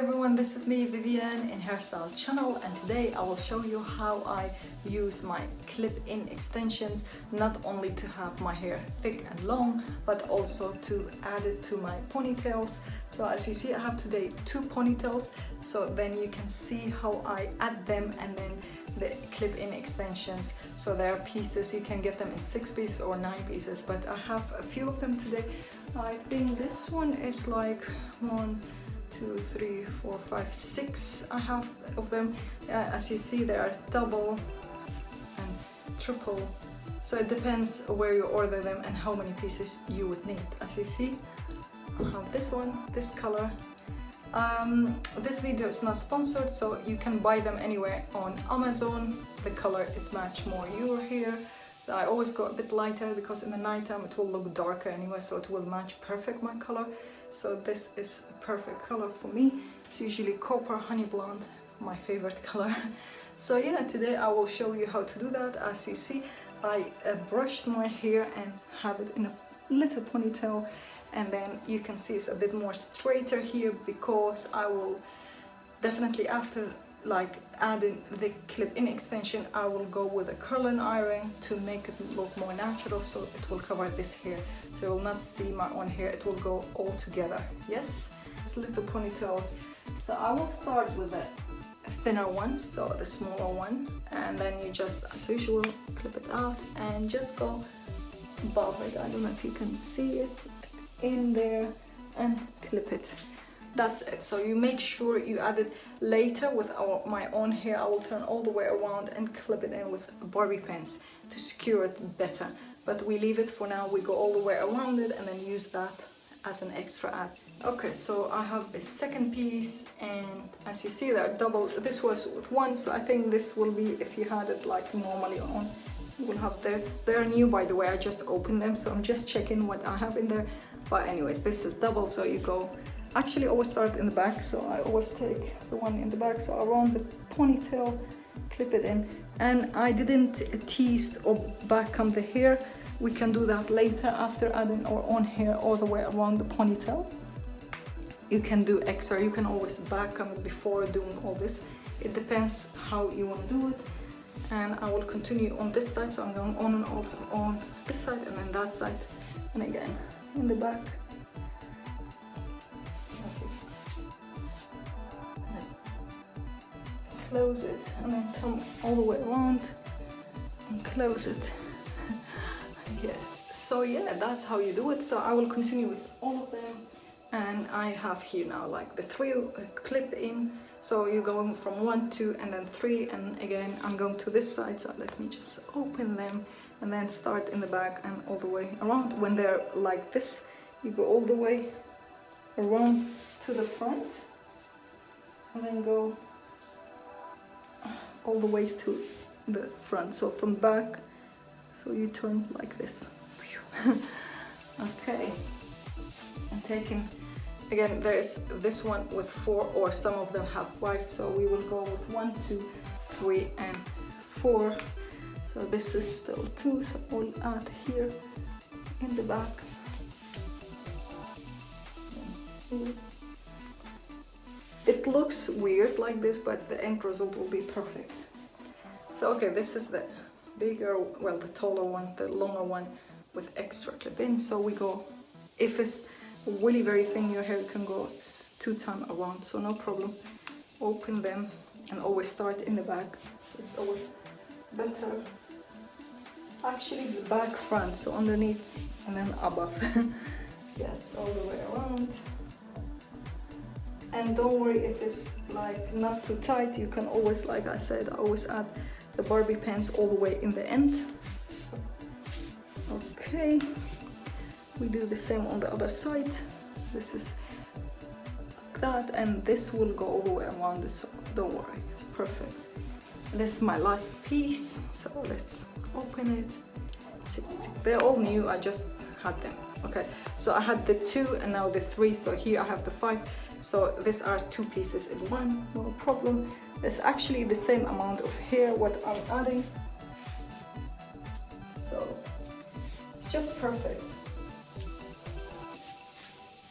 everyone, this is me, Vivian, in Hairstyle channel, and today I will show you how I use my clip-in extensions, not only to have my hair thick and long, but also to add it to my ponytails. So as you see, I have today 2 ponytails, so then you can see how I add them, and then the clip-in extensions. So there are pieces, you can get them in 6 pieces or 9 pieces, but I have a few of them today. I think this one is like 1, 2, 3, 4, 5, 6 I have of them. As you see, they are double and triple, so it depends where you order them and how many pieces you would need. As you see, I have this one, this color. This video is not sponsored, so you can buy them anywhere on Amazon. The color, it match more your hair. I always go a bit lighter because in the nighttime it will look darker anyway, so it will match perfect my color. So this is a perfect color for me. It's usually copper honey blonde, my favorite color. So yeah, today I will show you how to do that. As you see, I brushed my hair and have it in a little ponytail, and then you can see it's a bit more straighter here because I will definitely, after like adding the clip-in extension, I will go with a curling iron to make it look more natural, so it will cover this hair, so you will not see my own hair, it will go all together. Yes, it's little ponytails. So I will start with the thinner one, so the smaller one, and then you just, as usual, clip it out and just go above it. I don't know if you can see it in there, and clip it. That's it. So you make sure you add it later with my own hair. I will turn all the way around and clip it in with bobby pins to secure it better, but we leave it for now. We go all the way around it and then use that as an extra add. Okay, so I have the second piece, and as you see, they're double. This was with one, so I think this will be, if you had it like normally on, you will have they're new, by the way. I just opened them, so I'm just checking what I have in there. But anyways, this is double, so you go, actually always start in the back, so I always take the one in the back, so around the ponytail, clip it in. And I didn't tease or back comb the hair. We can do that later after adding our own hair all the way around the ponytail. You can do extra, you can always back comb it before doing all this. It depends how you want to do it. And I will continue on this side, so I'm going on and off on this side and then that side, and again in the back. Close it and then come all the way around and close it. Yes, so yeah, that's how you do it. So I will continue with all of them, and I have here now like the 3 clip in. So you're going from 1, 2, and then 3, and again I'm going to this side, so let me just open them and then start in the back and all the way around. When they're like this, you go all the way around to the front and then go all the way to the front, so from back, so you turn like this. Okay, and taking, again, there's this one with 4, or some of them have 5, so we will go with 1, 2, 3, and 4. So this is still 2, so we'll add here in the back. It looks weird like this, but the end result will be perfect. So okay, this is the bigger, well, the taller one, the longer one with extra clip-in. So we go, if it's really very thin your hair, you can go 2 times around, so no problem. Open them and always start in the back. It's always better. Actually the back, front, so underneath and then above. Yes, all the way around. And don't worry if it's like not too tight, you can always, like I said, I always add the bobby pins all the way in the end. So, okay, we do the same on the other side. This is like that, and this will go all the way around this, so don't worry, it's perfect. This is my last piece, so let's open it. They're all new, I just had them. Okay, so I had the 2 and now the 3, so here I have the 5. So these are 2 pieces in one, no problem. It's actually the same amount of hair what I'm adding, so it's just perfect.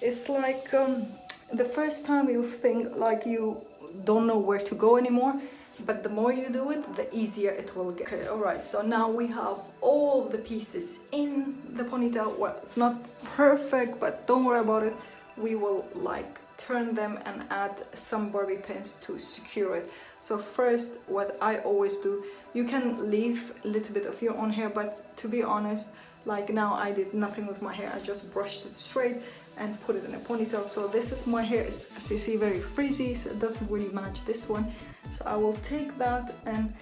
It's like The first time you think like you don't know where to go anymore, but the more you do it, the easier it will get. Okay, all right, so now we have all the pieces in the ponytail. Well, it's not perfect, but don't worry about it. We will like turn them and add some bobby pins to secure it. So first, what I always do, you can leave a little bit of your own hair, but to be honest, like now I did nothing with my hair. I just brushed it straight and put it in a ponytail. So this is my hair, as you see, very frizzy, so it doesn't really match this one. So I will take that and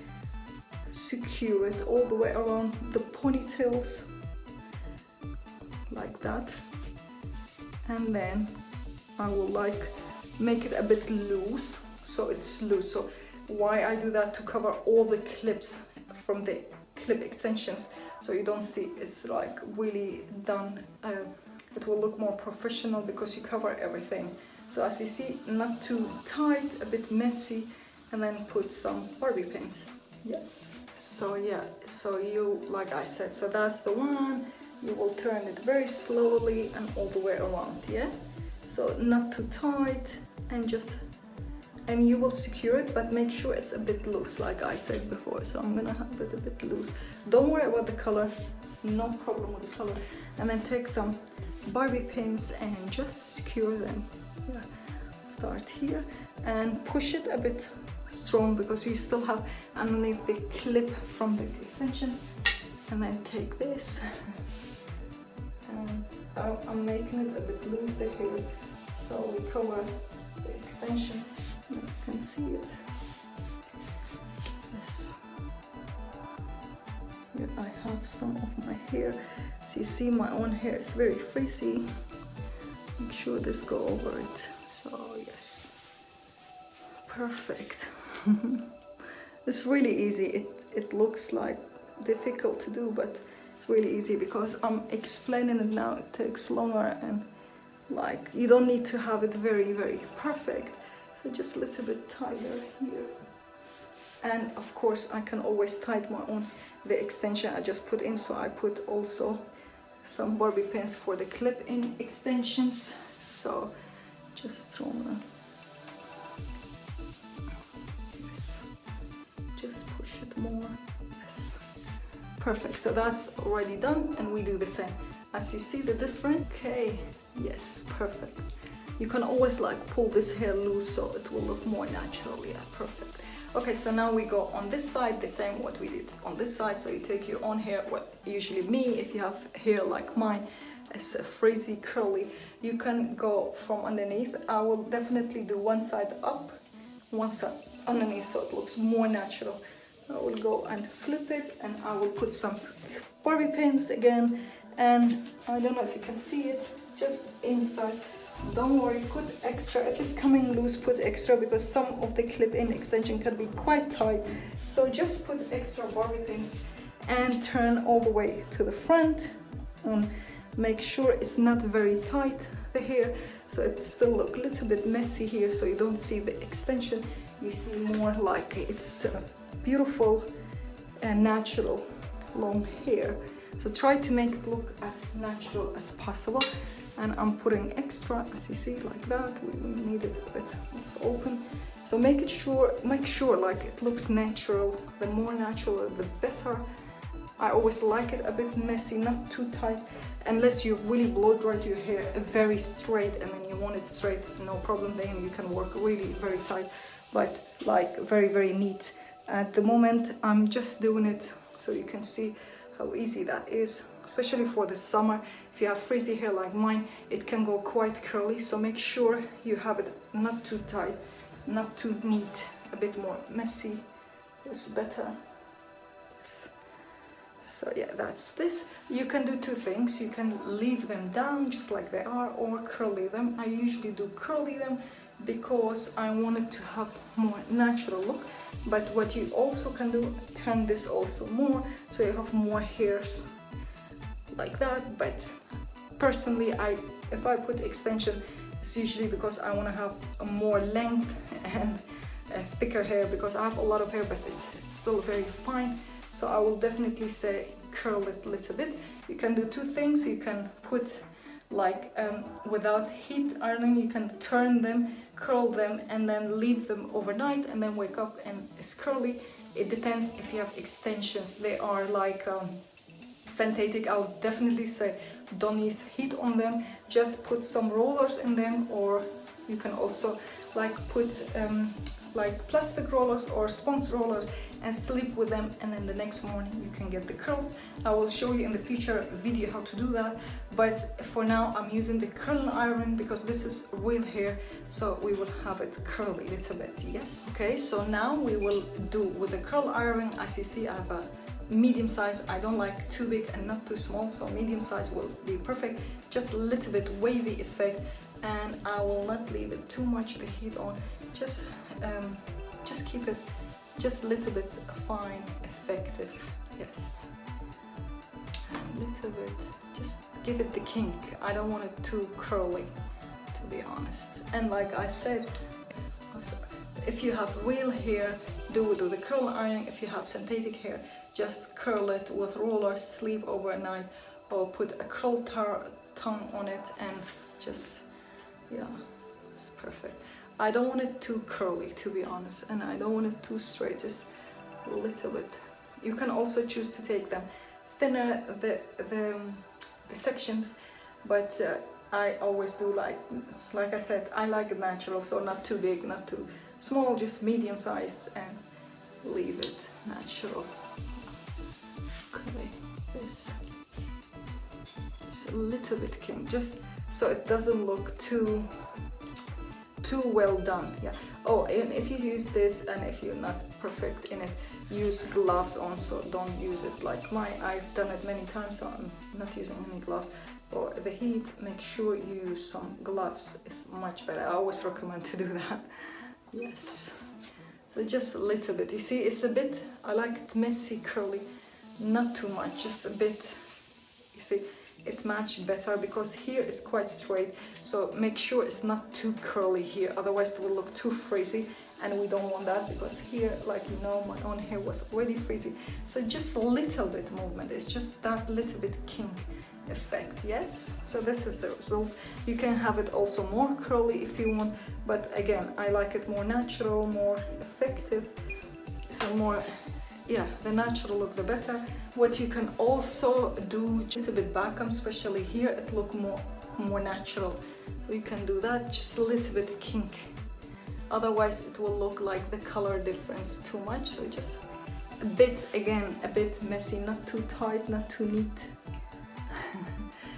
secure it all the way around the ponytails like that, and then I will like make it a bit loose, so it's loose. So why I do that, to cover all the clips from the clip extensions, so you don't see it's like really done. It will look more professional because you cover everything. So as you see, not too tight, a bit messy, and then put some bobby pins. Yes. So yeah, so you, like I said, so that's the one. You will turn it very slowly and all the way around, yeah? So not too tight, and just, and you will secure it, but make sure it's a bit loose, like I said before. So I'm gonna have it a bit loose. Don't worry about the color, no problem with the color. And then take some bobby pins and just secure them. Yeah. Start here and push it a bit strong because you still have underneath the clip from the extension. And then take this, and I'm making it a bit loose here, so we cover the extension. You can see it. Yes. Here I have some of my hair. So you see my own hair is very frizzy. Make sure this go over it. So yes, perfect. It's really easy. It looks like difficult to do, but it's really easy because I'm explaining it now. It takes longer, and like you don't need to have it very perfect. So just a little bit tighter here. And of course I can always tighten my own the extension I just put in. So I put also some bobby pins for the clip-in extensions. So just throw them. Yes. Just push it more. Yes. Perfect. So that's already done, and we do the same. As you see the difference. Okay. Yes. Perfect. You can always like pull this hair loose so it will look more natural. Yeah. Perfect. Okay, so now we go on this side, the same what we did on this side. So you take your own hair, well, usually me, if you have hair like mine, it's frizzy, curly, you can go from underneath. I will definitely do one side up, one side underneath, so it looks more natural. I will go and flip it, and I will put some bobby pins again, and I don't know if you can see it, just inside. Don't worry, put extra. If it's coming loose, put extra, because some of the clip-in extension can be quite tight. So just put extra bobby pins and turn all the way to the front. Make sure it's not very tight, the hair, so it still look a little bit messy here, so you don't see the extension. You see more like it's beautiful and natural long hair. So try to make it look as natural as possible. And I'm putting extra, as you see, like that. We need it a bit open. So make sure like it looks natural. The more natural, the better. I always like it a bit messy, not too tight, unless you really blow dried your hair very straight, and then you want it straight, no problem. Then you can work really very tight, but like very neat. At the moment, I'm just doing it so you can see how easy that is. Especially for the summer, if you have frizzy hair like mine, it can go quite curly, so make sure you have it not too tight, not too neat, a bit more messy is better. Yes. So yeah, that's this. You can do two things. You can leave them down just like they are, or curly them. I usually do curly them because I want it to have more natural look. But what you also can do, turn this also more, so you have more hairs like that. But personally, if I put extension, it's usually because I want to have a more length and a thicker hair, because I have a lot of hair but it's still very fine. So I will definitely say curl it a little bit. You can do two things. You can put like without heat ironing. You can turn them, curl them, and then leave them overnight and then wake up and it's curly. It depends if you have extensions. They are like synthetic. I'll definitely say don't use heat on them. Just put some rollers in them, or you can also like put like plastic rollers or sponge rollers and sleep with them, and then the next morning you can get the curls. I will show you in the future video how to do that, but for now I'm using the curling iron because this is real hair, so we will have it curly a little bit. Yes. Okay, so now we will do with the curl iron. As you see, I have a medium size. I don't like too big and not too small, so medium size will be perfect. Just a little bit wavy effect, and I will not leave it too much the heat on. Just keep it just a little bit fine, effective. Yes, a little bit. Just give it the kink. I don't want it too curly, to be honest. And like I said, if you have real hair, do it with the curl iron. If you have synthetic hair, just curl it with rollers, sleep overnight, or put a curl tongue on it, and just, yeah, it's perfect. I don't want it too curly, to be honest, and I don't want it too straight, just a little bit. You can also choose to take them thinner, the sections, but I always do like I said, I like it natural, so not too big, not too small, just medium size, and leave it natural. Okay, this just a little bit kink, just so it doesn't look too well done. Yeah. Oh, and if you use this and if you're not perfect in it, use gloves on, so don't use it like I've done it many times, so I'm not using any gloves. For the heat, make sure you use some gloves. It's much better. I always recommend to do that. Yes. So just a little bit. You see, it's a bit, I like it messy, curly, not too much, just a bit. You see, it matches better because here is quite straight, so make sure it's not too curly here, otherwise it will look too frizzy, and we don't want that because here, like you know, my own hair was already frizzy. So just a little bit movement, it's just that little bit kink effect. Yes, so this is the result. You can have it also more curly if you want, but again, I like it more natural, more effective, so more, yeah, the natural look the better. What you can also do, just a bit backhand, especially here, it look more natural. So you can do that, just a little bit kink. Otherwise it will look like the color difference too much, so just a bit, again, a bit messy, not too tight, not too neat.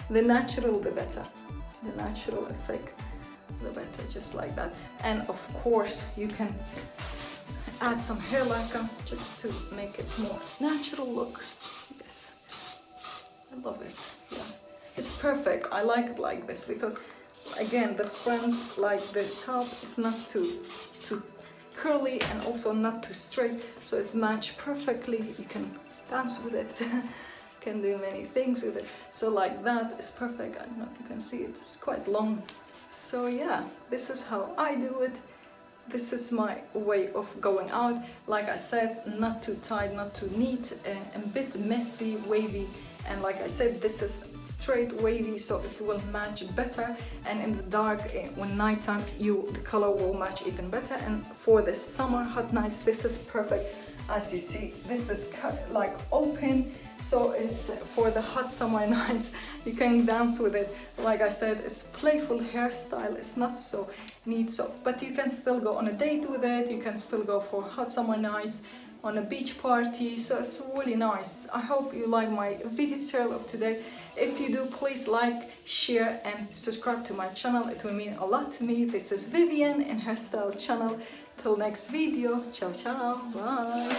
The natural, the better. The natural effect, the better, just like that. And of course, you can add some hair lacquer just to make it more natural look. Yes, I love it. Yeah, it's perfect. I like it like this because, again, the front, like the top, is not too curly and also not too straight, so it matches perfectly. You can dance with it. Can do many things with it. So like that is perfect. I don't know if you can see it. It's quite long. So yeah, this is how I do it. This is my way of going out. Like I said, not too tight, not too neat, a bit messy, wavy. And like I said, this is straight, wavy, so it will match better. And in the dark, when nighttime, the color will match even better. And for the summer hot nights, this is perfect. As you see, this is like open, so it's for the hot summer nights. You can dance with it. Like I said, it's playful hairstyle. It's not so neat, so but you can still go on a date with it. You can still go for hot summer nights, on a beach party. So it's really nice. I hope you like my video tutorial of today. If you do, please like, share, and subscribe to my channel. It will mean a lot to me. This is Vivyan and Hairstyle channel. Till next video. Ciao, ciao. Bye.